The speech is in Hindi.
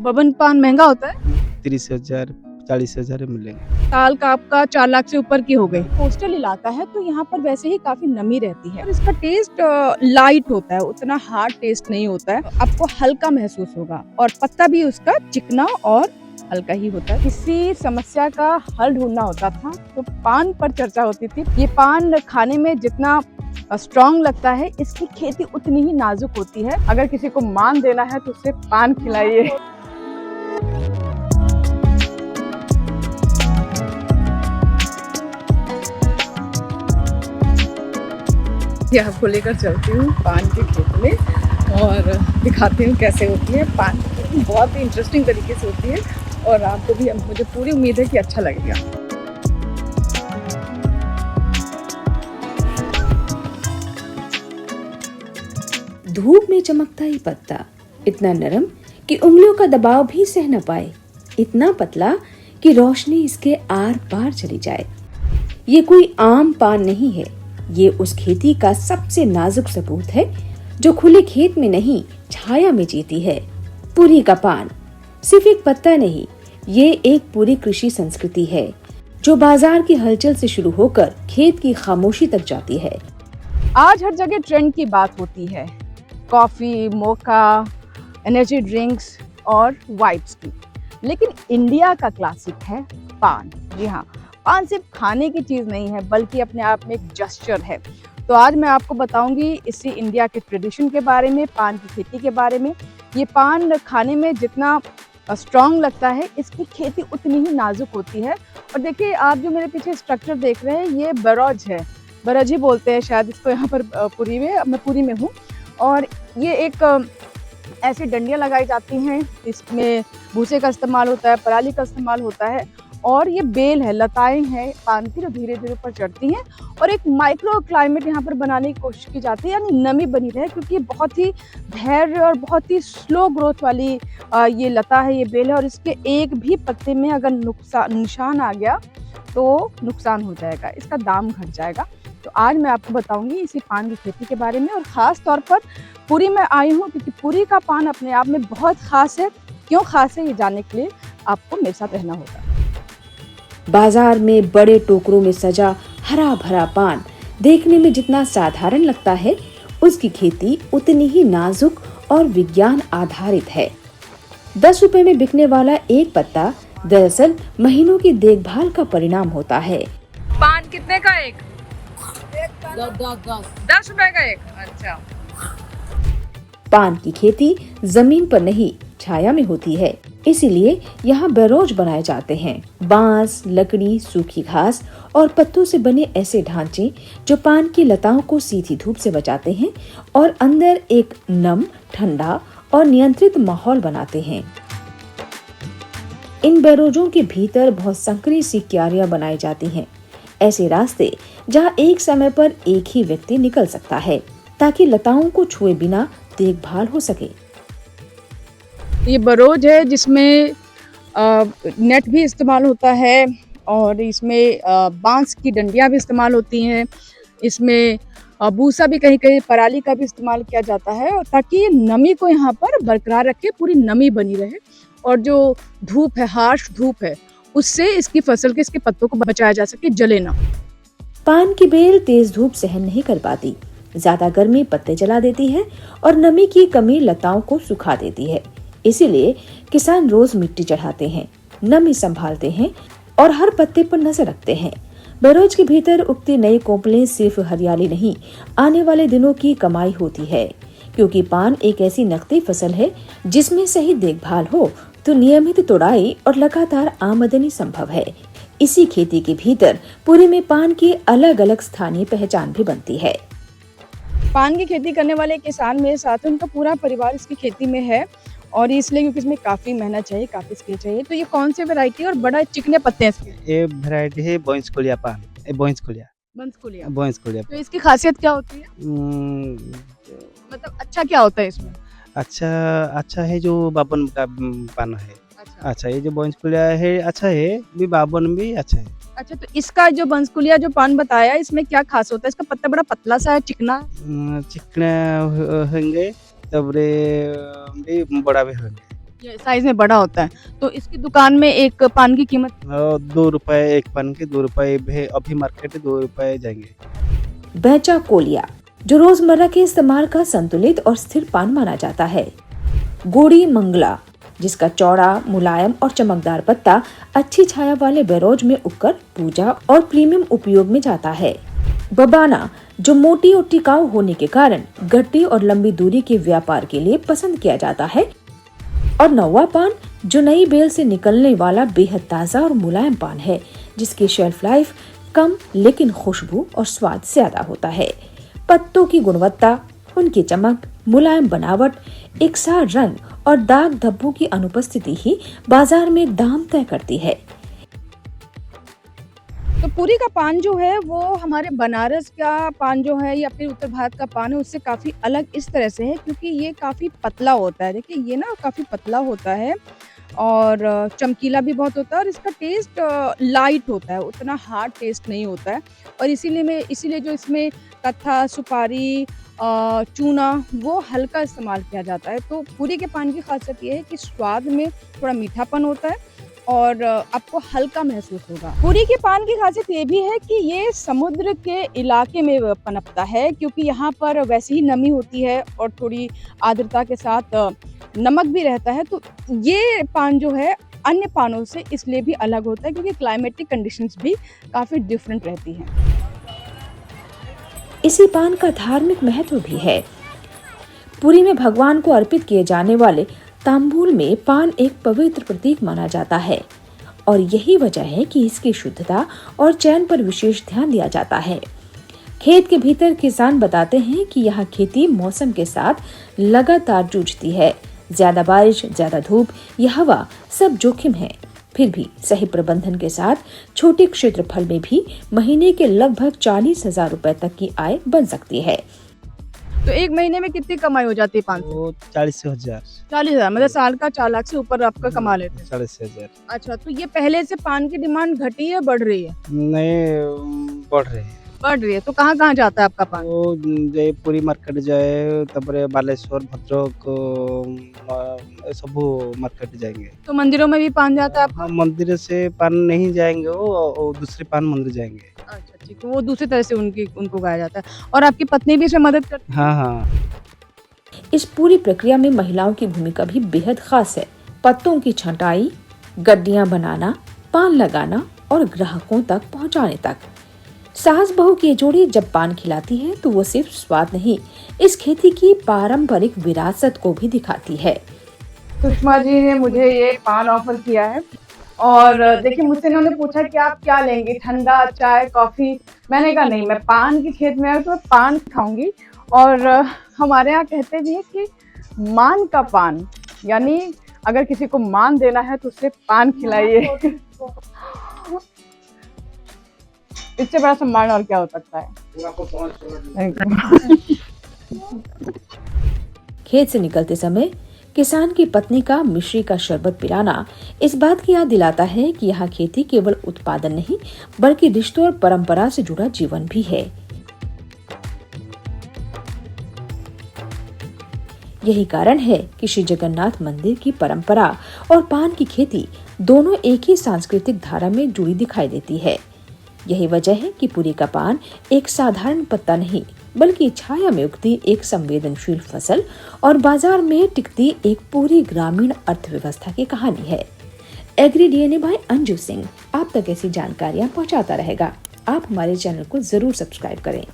बबन पान महंगा होता है? 30,000 40,000 मिलेंगे। साल का आपका 4 लाख से ऊपर की हो गई। कोस्टल इलाका है तो यहाँ पर वैसे ही काफी नमी रहती है और इसका टेस्ट लाइट होता है, उतना हार्ड टेस्ट नहीं होता है। आपको हल्का महसूस होगा और पत्ता भी उसका चिकना और हल्का ही होता है। किसी समस्या का हल ढूंढना होता था तो पान पर चर्चा होती थी। ये पान खाने में जितना स्ट्रॉन्ग लगता है, इसकी खेती उतनी ही नाजुक होती है। अगर किसी को मान देना है तो उसे पान खिलाइए। ये आपको लेकर चलती हूँ पान के खेत में और दिखाती हूँ कैसे होती है। पान की खेती बहुत ही इंटरेस्टिंग तरीके से होती है और आपको भी, मुझे पूरी उम्मीद है कि अच्छा लगेगा। धूप में चमकता ये पत्ता इतना नरम कि उंगलियों का दबाव भी सह न पाए, इतना पतला कि रोशनी इसके आर पार चली जाए। ये कोई आम पान नहीं है, ये उस खेती का सबसे नाजुक सबूत है जो खुले खेत में नहीं, छाया में जीती है। पुरी का पान सिर्फ एक पत्ता नहीं, ये एक पूरी कृषि संस्कृति है जो बाजार की हलचल से शुरू होकर खेत की खामोशी तक जाती है। आज हर जगह ट्रेंड की बात होती है, कॉफी, मोका, एनर्जी ड्रिंक्स और वाइब्स की, लेकिन इंडिया का क्लासिक है पान। जी हाँ, पान सिर्फ खाने की चीज़ नहीं है बल्कि अपने आप में एक जेस्चर है। तो आज मैं आपको बताऊंगी इसी इंडिया के ट्रेडिशन के बारे में, पान की खेती के बारे में। ये पान खाने में जितना स्ट्रॉन्ग लगता है, इसकी खेती उतनी ही नाजुक होती है। और देखिए, आप जो मेरे पीछे स्ट्रक्चर देख रहे हैं, ये बरौज है, बरज ही बोलते हैं शायद इसको यहाँ पर पुरी में। मैं पुरी में हूँ और ये एक ऐसी डंडियाँ लगाई जाती हैं, इसमें भूसे का इस्तेमाल होता है, पराली का इस्तेमाल होता है और ये बेल है, लताएं हैं पान की जो धीरे धीरे ऊपर चढ़ती हैं और एक माइक्रो क्लाइमेट यहाँ पर बनाने की कोशिश की जाती है, यानी नमी बनी रहे, क्योंकि ये बहुत ही धैर्य और बहुत ही स्लो ग्रोथ वाली ये लता है, ये बेल है और इसके एक भी पत्ते में अगर निशान आ गया तो नुकसान हो जाएगा, इसका दाम घट जाएगा। तो आज मैं आपको बताऊंगी इसी पान की खेती के बारे में और ख़ास तौर पर पुरी में आई हूँ क्योंकि पुरी का पान अपने आप में बहुत ख़ास है। क्यों ख़ास है ये जानने के लिए आपको मेरे साथ रहना होगा। बाजार में बड़े टोकरों में सजा हरा भरा पान देखने में जितना साधारण लगता है, उसकी खेती उतनी ही नाजुक और विज्ञान आधारित है। 10 रुपए में बिकने वाला एक पत्ता दरअसल महीनों की देखभाल का परिणाम होता है। पान कितने का एक? 10 रुपए का एक। अच्छा। पान की खेती जमीन पर नहीं, छाया में होती है, इसीलिए यहाँ बैरोज बनाए जाते हैं। बांस, लकड़ी, सूखी घास और पत्तों से बने ऐसे ढांचे जो पान की लताओं को सीधी धूप से बचाते हैं और अंदर एक नम, ठंडा और नियंत्रित माहौल बनाते हैं। इन बैरोजों के भीतर बहुत संकरी सी क्यारियां बनाई जाती हैं, ऐसे रास्ते जहाँ एक समय पर एक ही व्यक्ति निकल सकता है ताकि लताओं को छुए बिना देखभाल हो सके। ये बरोज है जिसमें नेट भी इस्तेमाल होता है और इसमें बांस की डंडियां भी इस्तेमाल होती हैं, इसमें भूसा भी, कहीं कहीं पराली का भी इस्तेमाल किया जाता है और ताकि ये नमी को यहाँ पर बरकरार रखे, पूरी नमी बनी रहे और जो धूप है, हार्श धूप है, उससे इसकी फसल के, इसके पत्तों को बचाया जा सके, जले ना। पान की बेल तेज धूप सहन नहीं कर पाती, ज्यादा गर्मी पत्ते जला देती है और नमी की कमी लताओं को सुखा देती है। इसीलिए किसान रोज मिट्टी चढ़ाते हैं, नमी संभालते हैं और हर पत्ते पर नजर रखते हैं। बरोज के भीतर उगती नई कोपलें सिर्फ हरियाली नहीं, आने वाले दिनों की कमाई होती है, क्योंकि पान एक ऐसी नकदी फसल है जिसमें सही देखभाल हो तो नियमित तोड़ाई और लगातार आमदनी संभव है। इसी खेती के भीतर पुरी में पान की अलग अलग स्थानीय पहचान भी बनती है। पान की खेती करने वाले किसान मेरे साथ हैं, उनका पूरा परिवार इसकी खेती में है और इसलिए क्योंकि इसमें काफ़ी मेहनत चाहिए, काफ़ी स्किल चाहिए। तो ये कौन सी वैरायटी है और बड़ा चिकने पत्ते हैं इसके? ये वैरायटी है भैंसकुलिया पान, भैंसकुलिया। तो इसकी खासियत क्या होती है? मतलब अच्छा क्या होता है इसमें? अच्छा है जो बावन का पान है। अच्छा, ये जो भैंसकुलिया है अच्छा है, भी बावन भी अच्छा है। अच्छा, तो इसका जो बंसकुलिया जो पान बताया, इसमें क्या खास होता है? इसका पत्ता बड़ा पतला सा है, चिकना चिकना होंगे, तब रे भी बड़ा भी होंगे। ये साइज में बड़ा होता है। तो इसकी दुकान में एक पान की कीमत 2 रुपए एक पान के, 2 रुपए भी अभी मार्केट है, 2 रुपए जाएंगे। बैंचा कोलिया, जो रोजमर्रा के इस्तेमाल का संतुलित और स्थिर पान माना जाता है। गोड़ी मंगला, जिसका चौड़ा, मुलायम और चमकदार पत्ता अच्छी छाया वाले बेरोज में उगकर पूजा और प्रीमियम उपयोग में जाता है। बबाना, जो मोटी और टिकाऊ होने के कारण गड्डी और लंबी दूरी के व्यापार के लिए पसंद किया जाता है। और नौवा पान, जो नई बेल से निकलने वाला बेहद ताज़ा और मुलायम पान है, जिसकी शेल्फ लाइफ कम लेकिन खुशबू और स्वाद ज्यादा होता है। पत्तों की गुणवत्ता, उनकी चमक, मुलायम बनावट, एकसार रंग और दाग धब्बों की अनुपस्थिति ही बाजार में दाम तय करती है। तो पुरी का पान जो है वो हमारे बनारस का पान जो है या फिर उत्तर भारत का पान है उससे काफ़ी अलग इस तरह से है क्योंकि ये काफ़ी पतला होता है। देखिए ये ना काफ़ी पतला होता है और चमकीला भी बहुत होता है और इसका टेस्ट लाइट होता है, उतना हार्ड टेस्ट नहीं होता है। और इसीलिए जो इसमें कत्था, सुपारी, चूना वो हल्का इस्तेमाल किया जाता है। तो पुरी के पान की खासियत ये है कि स्वाद में थोड़ा मीठापन होता है और आपको हल्का महसूस होगा। पुरी के पान की खासियत ये भी है कि ये समुद्र के इलाके में पनपता है क्योंकि यहाँ पर वैसे ही नमी होती है और थोड़ी आर्द्रता के साथ नमक भी रहता है। तो ये पान जो है अन्य पानों से इसलिए भी अलग होता है क्योंकि क्लाइमेटिक कंडीशंस भी काफ़ी डिफरेंट रहती हैं। इसी पान का धार्मिक महत्व भी है। पुरी में भगवान को अर्पित किए जाने वाले तांबूल में पान एक पवित्र प्रतीक माना जाता है और यही वजह है कि इसकी शुद्धता और चयन पर विशेष ध्यान दिया जाता है। खेत के भीतर किसान बताते हैं कि यहाँ खेती मौसम के साथ लगातार जूझती है। ज्यादा बारिश, ज्यादा धूप या हवा सब जोखिम है। फिर भी सही प्रबंधन के साथ छोटे क्षेत्रफल में भी महीने के लगभग 40,000 रुपए तक की आय बन सकती है। तो एक महीने में कितनी कमाई हो जाती है पान से? वो 40,000। 40,000 मतलब साल का 4 लाख से ऊपर आपका कमा लेते हैं। 40,000 अच्छा, तो ये पहले से पान की डिमांड घटी है बढ़ रही है? नहीं, बढ़ रहे हैं। बढ़ रही है। तो कहाँ कहाँ जाता है आपका पान? तो जे पुरी मार्केट जाए, तबरे बालेश्वर, भद्रक सब मार्केट जाएंगे। तो मंदिरों में भी पान जाता है आपका? हाँ, मंदिर से पान नहीं जाएंगे, वो दूसरे पान मंदिर जाएंगे। अच्छा ठीक, तो वो दूसरी तरह से उनको गाया जाता है। और आपकी पत्नी भी इसमें मदद करती है? हाँ हाँ। इस पूरी प्रक्रिया में महिलाओं की भूमिका भी बेहद खास है। पत्तों की छंटाई, गड्डियां बनाना, पान लगाना और ग्राहकों तक पहुंचाने तक। सास बहू की जोड़ी जब पान खिलाती है तो वो सिर्फ स्वाद नहीं, इस खेती की पारंपरिक विरासत को भी दिखाती है। सुषमा जी ने मुझे ये पान ऑफर किया है और देखिए मुझसे इन्होंने पूछा कि आप क्या लेंगे, ठंडा, चाय, कॉफी। मैंने कहा नहीं, मैं पान की खेत में आऊँ तो मैं पान खाऊंगी। और हमारे यहाँ कहते भी हैं कि मान का पान, यानी अगर किसी को मान देना है तो उसे पान खिलाइए। इससे बड़ा सम्मान और क्या हो सकता है। खेत से निकलते समय किसान की पत्नी का मिश्री का शरबत पिलाना इस बात की याद दिलाता है कि यहाँ खेती केवल उत्पादन नहीं बल्कि रिश्तों और परंपरा से जुड़ा जीवन भी है। यही कारण है कि श्री जगन्नाथ मंदिर की परंपरा और पान की खेती दोनों एक ही सांस्कृतिक धारा में जुड़ी दिखाई देती है। यही वजह है कि पुरी का पान एक साधारण पत्ता नहीं बल्कि छाया में उगती एक संवेदनशील फसल और बाजार में टिकती एक पूरी ग्रामीण अर्थव्यवस्था की कहानी है। Agri DNA by Anju Singh आप तक ऐसी जानकारियाँ पहुँचाता रहेगा। आप हमारे चैनल को जरूर सब्सक्राइब करें।